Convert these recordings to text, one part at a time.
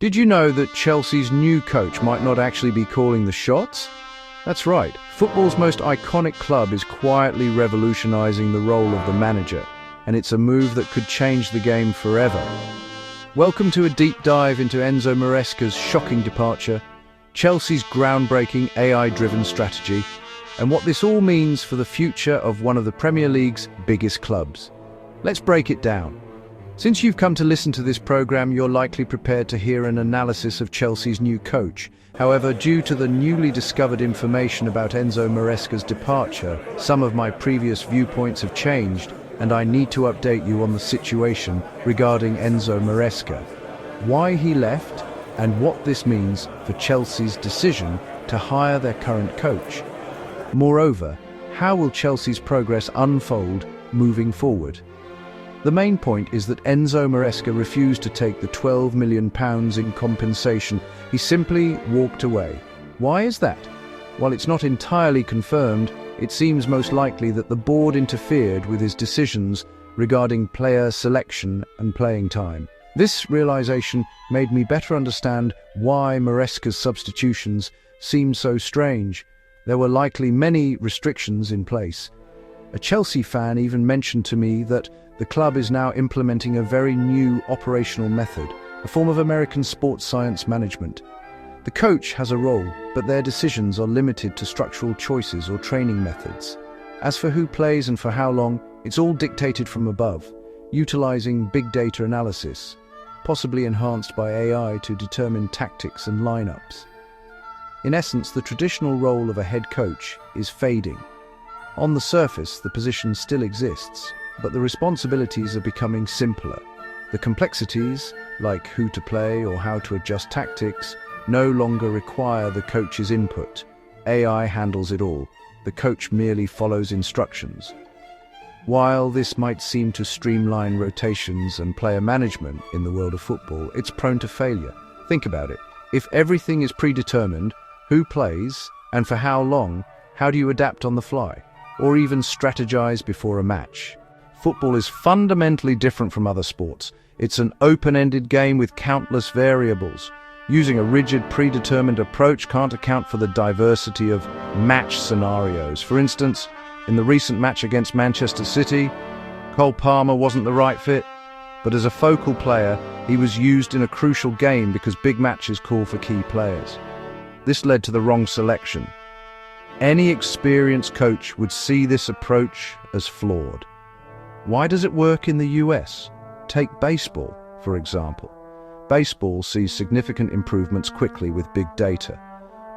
Did you know that Chelsea's new coach might not actually be calling the shots? That's right, football's most iconic club is quietly revolutionizing the role of the manager, and it's a move that could change the game forever. Welcome to a deep dive into Enzo Maresca's shocking departure, Chelsea's groundbreaking AI-driven strategy, and what this all means for the future of one of the Premier League's biggest clubs. Let's break it down. Since you've come to listen to this program, you're likely prepared to hear an analysis of Chelsea's new coach. However, due to the newly discovered information about Enzo Maresca's departure, some of my previous viewpoints have changed, and I need to update you on the situation regarding Enzo Maresca, why he left, and what this means for Chelsea's decision to hire their current coach. Moreover, how will Chelsea's progress unfold moving forward? The main point is that Enzo Maresca refused to take the £12 million in compensation. He simply walked away. Why is that? While it's not entirely confirmed, it seems most likely that the board interfered with his decisions regarding player selection and playing time. This realization made me better understand why Maresca's substitutions seemed so strange. There were likely many restrictions in place. A Chelsea fan even mentioned to me that the club is now implementing a very new operational method, a form of American sports science management. The coach has a role, but their decisions are limited to structural choices or training methods. As for who plays and for how long, it's all dictated from above, utilizing big data analysis, possibly enhanced by AI to determine tactics and lineups. In essence, the traditional role of a head coach is fading. On the surface, the position still exists, but the responsibilities are becoming simpler. The complexities, like who to play or how to adjust tactics, no longer require the coach's input. AI handles it all. The coach merely follows instructions. While this might seem to streamline rotations and player management in the world of football, it's prone to failure. Think about it. If everything is predetermined, who plays and for how long, how do you adapt on the fly? Or even strategize before a match? Football is fundamentally different from other sports. It's an open-ended game with countless variables. Using a rigid, predetermined approach can't account for the diversity of match scenarios. For instance, in the recent match against Manchester City, Cole Palmer wasn't the right fit, but as a focal player, he was used in a crucial game because big matches call for key players. This led to the wrong selection. Any experienced coach would see this approach as flawed. Why does it work in the US? Take baseball, for example. Baseball sees significant improvements quickly with big data.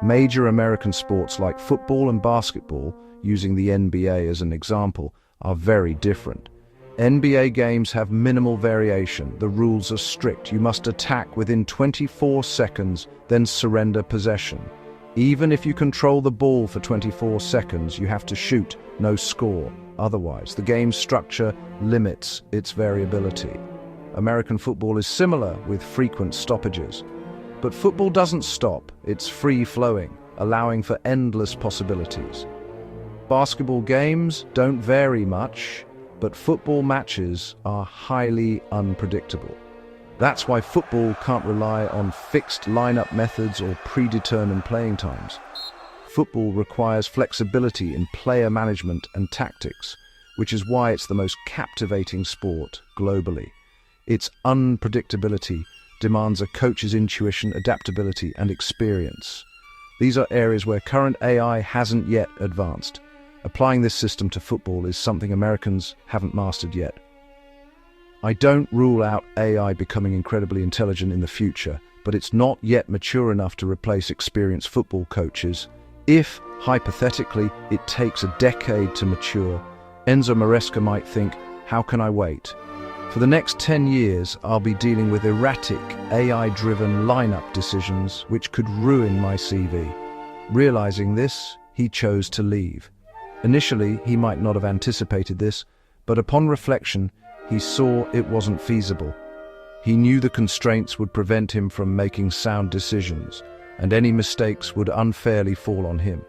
Major American sports like football and basketball, using the NBA as an example, are very different. NBA games have minimal variation. The rules are strict. You must attack within 24 seconds, then surrender possession. Even if you control the ball for 24 seconds, you have to shoot, no score. Otherwise, the game's structure limits its variability. American football is similar with frequent stoppages. But football doesn't stop, it's free-flowing, allowing for endless possibilities. Basketball games don't vary much, but football matches are highly unpredictable. That's why football can't rely on fixed lineup methods or predetermined playing times. Football requires flexibility in player management and tactics, which is why it's the most captivating sport globally. Its unpredictability demands a coach's intuition, adaptability, and experience. These are areas where current AI hasn't yet advanced. Applying this system to football is something Americans haven't mastered yet. I don't rule out AI becoming incredibly intelligent in the future, but it's not yet mature enough to replace experienced football coaches. If, hypothetically, it takes a decade to mature, Enzo Maresca might think, how can I wait? For the next 10 years, I'll be dealing with erratic, AI-driven lineup decisions which could ruin my CV. Realizing this, he chose to leave. Initially, he might not have anticipated this, but upon reflection, he saw it wasn't feasible. He knew the constraints would prevent him from making sound decisions, and any mistakes would unfairly fall on him.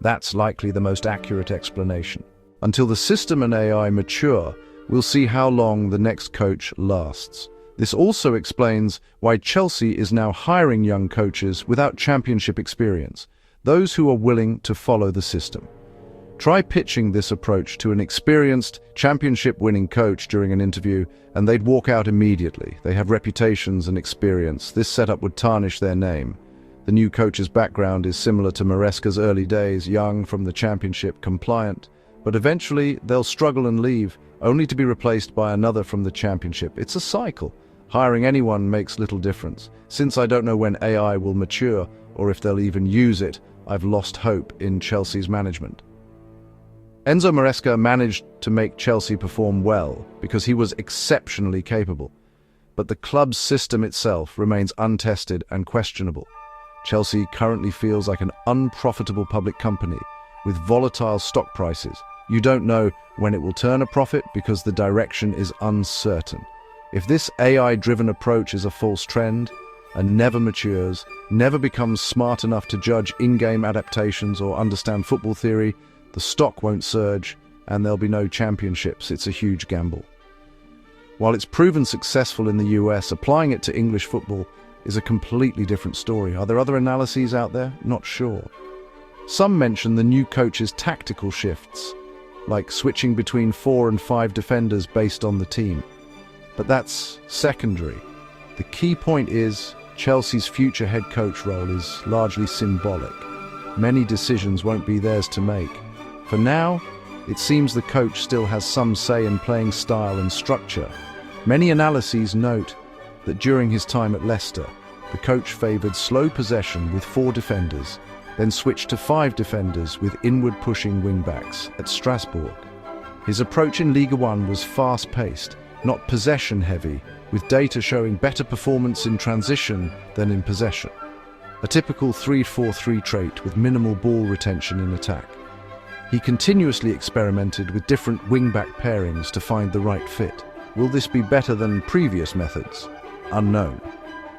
That's likely the most accurate explanation. Until the system and AI mature, we'll see how long the next coach lasts. This also explains why Chelsea is now hiring young coaches without championship experience, those who are willing to follow the system. Try pitching this approach to an experienced, championship-winning coach during an interview, and they'd walk out immediately. They have reputations and experience. This setup would tarnish their name. The new coach's background is similar to Maresca's early days, young from the championship, compliant, but eventually they'll struggle and leave, only to be replaced by another from the championship. It's a cycle. Hiring anyone makes little difference. Since I don't know when AI will mature, or if they'll even use it, I've lost hope in Chelsea's management. Enzo Maresca managed to make Chelsea perform well because he was exceptionally capable. But the club's system itself remains untested and questionable. Chelsea currently feels like an unprofitable public company with volatile stock prices. You don't know when it will turn a profit because the direction is uncertain. If this AI-driven approach is a false trend and never matures, never becomes smart enough to judge in-game adaptations or understand football theory, the stock won't surge and there'll be no championships. It's a huge gamble. While it's proven successful in the US, applying it to English football is a completely different story. Are there other analyses out there? Not sure. Some mention the new coach's tactical shifts, like switching between 4 and 5 defenders based on the team. But that's secondary. The key point is Chelsea's future head coach role is largely symbolic. Many decisions won't be theirs to make. For now, it seems the coach still has some say in playing style and structure. Many analyses note that during his time at Leicester, the coach favoured slow possession with 4 defenders, then switched to 5 defenders with inward-pushing wing-backs at Strasbourg. His approach in Ligue 1 was fast-paced, not possession-heavy, with data showing better performance in transition than in possession. A typical 3-4-3 trait with minimal ball retention in attack. He continuously experimented with different wing-back pairings to find the right fit. Will this be better than previous methods? Unknown.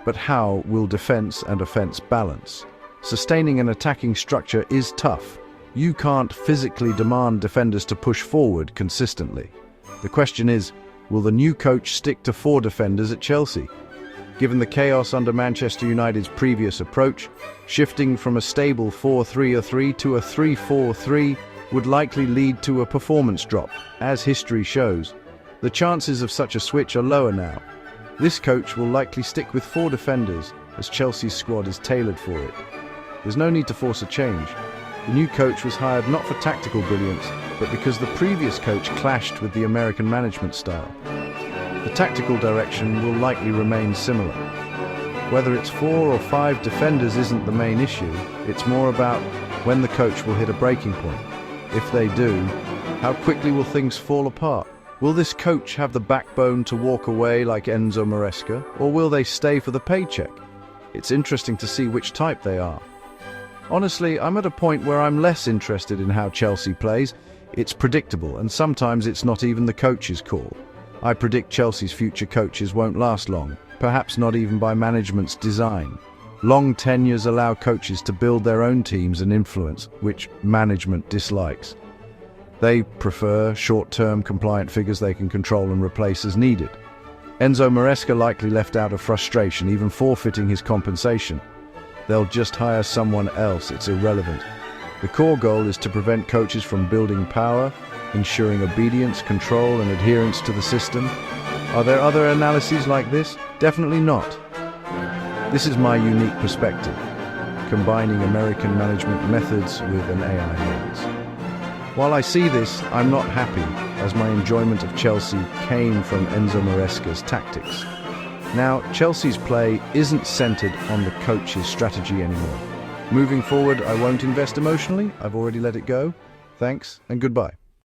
But how will defense and offense balance? Sustaining an attacking structure is tough. You can't physically demand defenders to push forward consistently. The question is, will the new coach stick to 4 defenders at Chelsea? Given the chaos under Manchester United's previous approach, shifting from a stable 4-3-3 to a 3-4-3 would likely lead to a performance drop. As history shows, the chances of such a switch are lower now. This coach will likely stick with 4 defenders, as Chelsea's squad is tailored for it. There's no need to force a change. The new coach was hired not for tactical brilliance, but because the previous coach clashed with the American management style. The tactical direction will likely remain similar. Whether it's 4 or 5 defenders isn't the main issue. It's more about when the coach will hit a breaking point. If they do, how quickly will things fall apart? Will this coach have the backbone to walk away like Enzo Maresca, or will they stay for the paycheck? It's interesting to see which type they are. Honestly, I'm at a point where I'm less interested in how Chelsea plays. It's predictable, and sometimes it's not even the coach's call. I predict Chelsea's future coaches won't last long, perhaps not even by management's design. Long tenures allow coaches to build their own teams and influence, which management dislikes. They prefer short-term compliant figures they can control and replace as needed. Enzo Maresca likely left out of frustration, even forfeiting his compensation. They'll just hire someone else. It's irrelevant. The core goal is to prevent coaches from building power, ensuring obedience, control, and adherence to the system. Are there other analyses like this? Definitely not. This is my unique perspective, combining American management methods with an AI lens. While I see this, I'm not happy, as my enjoyment of Chelsea came from Enzo Maresca's tactics. Now, Chelsea's play isn't centered on the coach's strategy anymore. Moving forward, I won't invest emotionally. I've already let it go. Thanks and goodbye.